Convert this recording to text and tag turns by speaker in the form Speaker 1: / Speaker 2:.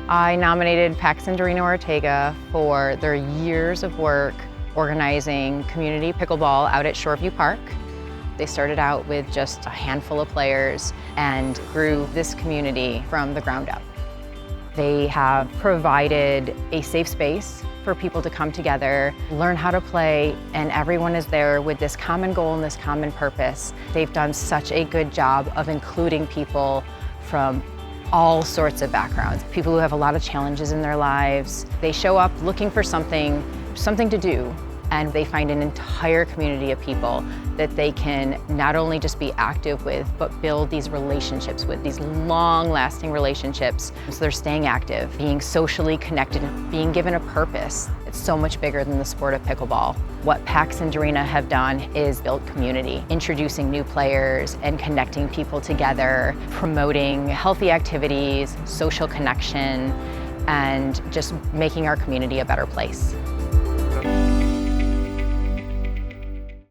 Speaker 1: I nominated Pax and Dorrena Ortega for their years of work organizing community pickleball out at Shoreview Park. They started out with just a handful of players and grew this community from the ground up. They have provided a safe space for people to come together, learn how to play, and everyone is there with this common goal and this common purpose. They've done such a good job of including people from all sorts of backgrounds, people who have a lot of challenges in their lives. They show up looking for something to do, and they find an entire community of people that they can not only just be active with, but build these relationships with, these long-lasting relationships. So they're staying active, being socially connected, being given a purpose. It's so much bigger than the sport of pickleball. What Pax and Dorrena have done is build community, introducing new players and connecting people together, promoting healthy activities, social connection, and just making our community a better place.